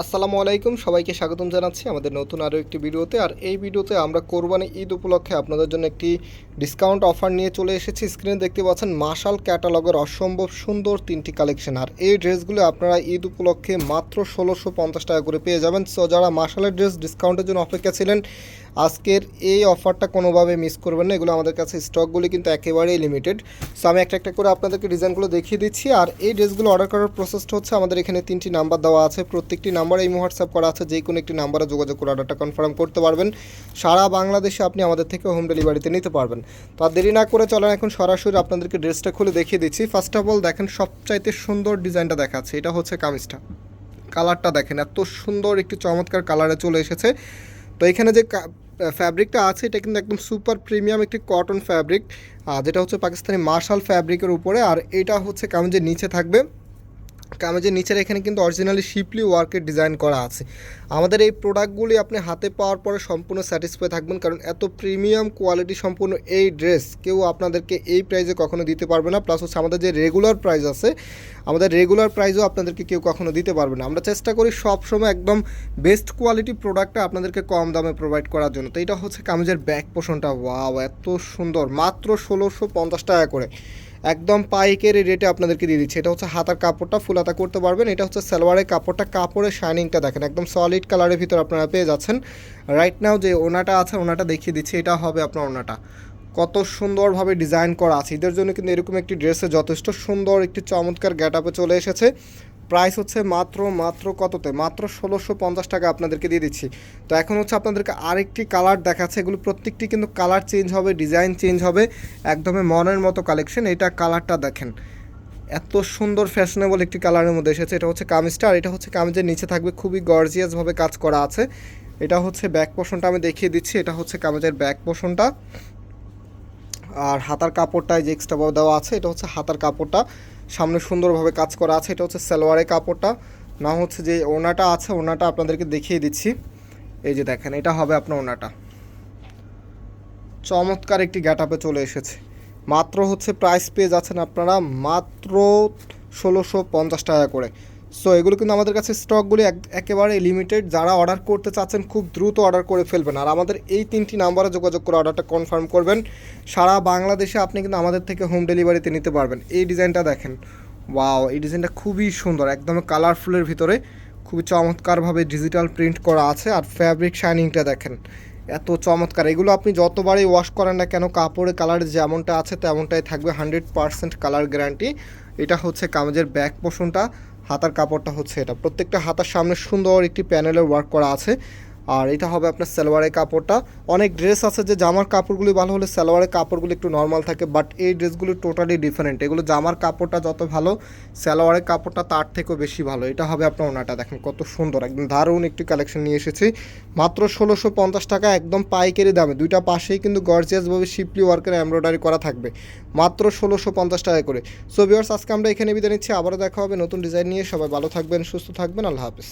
আসসালামু আলাইকুম, সবাইকে স্বাগতম জানাচ্ছি আমাদের নতুন আরও একটি ভিডিওতে। আর এই ভিডিওতে আমরা কোরবানি ঈদ উপলক্ষে আপনাদের জন্য একটি ডিসকাউন্ট অফার নিয়ে চলে এসেছি। স্ক্রিনে দেখতে পাচ্ছেন মাশাল ক্যাটালগের অসম্ভব সুন্দর তিনটি কালেকশন। আর এই ড্রেসগুলো আপনারা ঈদ উপলক্ষে মাত্র ১৬৫০ টাকা করে পেয়ে যাবেন। সো যারা মাশালের ড্রেস ডিসকাউন্টের জন্য অপেক্ষা ছিলেন, আজকের এই অফারটা কোনোভাবে মিস করবেন না। এগুলো আমাদের কাছে স্টকগুলি কিন্তু একেবারেই লিমিটেড। সো আমি একটা একটা করে আপনাদেরকে ডিজাইনগুলো দেখিয়ে দিচ্ছি। আর এই ড্রেসগুলো অর্ডার করার প্রসেসটা হচ্ছে, আমাদের এখানে 3টি নাম্বার দেওয়া আছে, প্রত্যেকটি নাম্বারে এই হোয়াটসঅ্যাপ করা আছে, যে কোনো একটি নাম্বারে যোগাযোগ করে অর্ডারটা কনফার্ম করতে পারবেন। সারা বাংলাদেশে আপনি আমাদের থেকে হোম ডেলিভারিতে নিতে পারবেন। তো আর দেরি না করে চলেন এখন সরাসরি আপনাদেরকে ড্রেসটা খুলে দেখিয়ে দিচ্ছি। ফার্স্ট অফ অল দেখেন, সবচাইতে সুন্দর ডিজাইনটা দেখাচ্ছে, এটা হচ্ছে কামিজটা। কালারটা দেখেন, এত সুন্দর একটি চমৎকার কালারে চলে এসেছে। তো এখানে যে ফ্যাব্রিকটা আছে, এটা কিন্তু একদম সুপার প্রিমিয়াম একটি কটন ফ্যাব্রিক, যেটা হচ্ছে পাকিস্তানি মার্শাল ফ্যাব্রিকের উপরে। আর এটা হচ্ছে কামিজের নিচে থাকবে। কামিজের নিচের এখানে কিন্তু অরিজিনালি শিপলি ওয়ার্কের ডিজাইন করা আছে। আমাদের এই প্রোডাক্টগুলি আপনি হাতে পাওয়ার পরে সম্পূর্ণ স্যাটিসফাই থাকবেন, কারণ এত প্রিমিয়াম কোয়ালিটি সম্পূর্ণ এই ড্রেস কেউ আপনাদেরকে এই প্রাইসে কখনো দিতে পারবে না। প্লাস হচ্ছে আমাদের যে রেগুলার প্রাইস আছে, আমাদের রেগুলার প্রাইসও আপনাদেরকে কেউ কখনো দিতে পারবে না। আমরা চেষ্টা করি সবসময় একদম বেস্ট কোয়ালিটি প্রোডাক্টটা আপনাদেরকে কম দামে প্রোভাইড করার জন্য। তো এটা হচ্ছে কামিজের ব্যাক পোর্শনটা, ওয়াও এত সুন্দর, মাত্র ১৬৫০ টাকা করে একদম পাইকারি রেটে আপনাদেরকে দিয়ে দিচ্ছি। এটা হচ্ছে হাতার কাপড়টা, ফুল হাতা করতে পারবেন। এটা হচ্ছে সালোয়ারের কাপড়টা, কাপড়ের শাইনিংটা দেখেন, একদম সলিড কালারের ভিতর আপনারা পেয়ে যাচ্ছেন। রাইট নাও যে ওনাটা আছে, ওনাটা দেখিয়ে দিচ্ছি, এটা হবে আপনার ওনাটা। কত সুন্দরভাবে ডিজাইন করা আছে। এদের জন্য কিন্তু এরকম একটি ড্রেসে যথেষ্ট সুন্দর একটি চমৎকার গেট আপে চলে এসেছে। প্রাইস হচ্ছে মাত্র কততে, মাত্র ১৬৫০ টাকা আপনাদেরকে দিয়ে দিচ্ছি। তো এখন হচ্ছে আপনাদেরকে আরেকটি কালার দেখাচ্ছে। এগুলো প্রত্যেকটি কিন্তু কালার চেঞ্জ হবে, ডিজাইন চেঞ্জ হবে, একদমই মনের মতো কালেকশন। এটা কালারটা দেখেন, এত সুন্দর ফ্যাশনেবল একটি কালারের মধ্যে এসেছে। এটা হচ্ছে কামিজটা, আর এটা হচ্ছে কামিজের নিচে থাকবে, খুবই গর্জিয়াসভাবে কাজ করা আছে। এটা হচ্ছে ব্যাক পোর্শনটা, আমি দেখিয়ে দিচ্ছি। এটা হচ্ছে কামিজের ব্যাক পোর্শনটা। আর হাতার কাপড়টায় যে এক্সট্রা দেওয়া আছে, এটা হচ্ছে হাতার কাপড়টা, সামনে সুন্দরভাবে কাজ করা আছে। এটা হচ্ছে সালোয়ারের কাপড়টা, না হচ্ছে যে ওনাটা আছে, ওনাটা আপনাদেরকে দেখিয়ে দিচ্ছি। এই যে দেখেন, এটা হবে আপনার ওনাটা। চমৎকার একটি গ্যাট আপে চলে এসেছে। মাত্র হচ্ছে প্রাইস পেয়ে যাচ্ছেন আপনারা মাত্র ১৬৫০ টাকা করে। সো এগুলো কিন্তু আমাদের কাছে স্টকগুলি একেবারে লিমিটেড। যারা অর্ডার করতে চাচ্ছেন খুব দ্রুত অর্ডার করে ফেলবেন। আর আমাদের এই 3টি নাম্বারে যোগাযোগ করে অর্ডারটা কনফার্ম করবেন। সারা বাংলাদেশে আপনি কিন্তু আমাদের থেকে হোম ডেলিভারিতে নিতে পারবেন। এই ডিজাইনটা দেখেন, ওয়াও, এই ডিজাইনটা খুবই সুন্দর, একদম কালারফুলের ভিতরে খুবই চমৎকারভাবে ডিজিটাল প্রিন্ট করা আছে। আর ফ্যাব্রিক শাইনিংটা দেখেন, এত চমৎকার। এগুলো আপনি যতবারই ওয়াশ করেন না কেন, কাপড়ের কালার যেমনটা আছে তেমনটাই থাকবে, 100% কালার গ্যারান্টি। এটা হচ্ছে কামিজের ব্যাক পোর্শনটা, হাতার কাপড়টা হচ্ছে এটা। প্রত্যেকটা হাতার সামনে সুন্দর একটি প্যানেলের ওয়ার্ক করা আছে। আর এটা হবে আপনার সালোয়ারের কাপড়টা। অনেক ড্রেস আছে যে জামার কাপড়গুলি ভালো হলে সালোয়ারের কাপড়গুলো একটু নর্মাল থাকে, বাট এই ড্রেসগুলো টোটালি ডিফারেন্ট। এগুলো জামার কাপড়টা যত ভালো, সালোয়ারের কাপড়টা তার থেকেও বেশি ভালো। এটা হবে আপনার ওনাটা, দেখেন কত সুন্দর, একদম দারুণ একটি কালেকশন নিয়ে এসেছি। মাত্র ১৬৫০ টাকা, একদম পাইকারি দামে। দুইটা পাশেই কিন্তু গর্জিয়াসভাবে শিপলি ওয়ার্কের এমব্রয়ডারি করা থাকবে, মাত্র ১৬৫০ টাকা করে। সো ভিউয়ার্স, আজকে আমরা এখানে বিদায় নিচ্ছি। আবারও দেখা হবে নতুন ডিজাইন নিয়ে। সবাই ভালো থাকবেন, সুস্থ থাকবেন, আল্লাহ হাফেজ।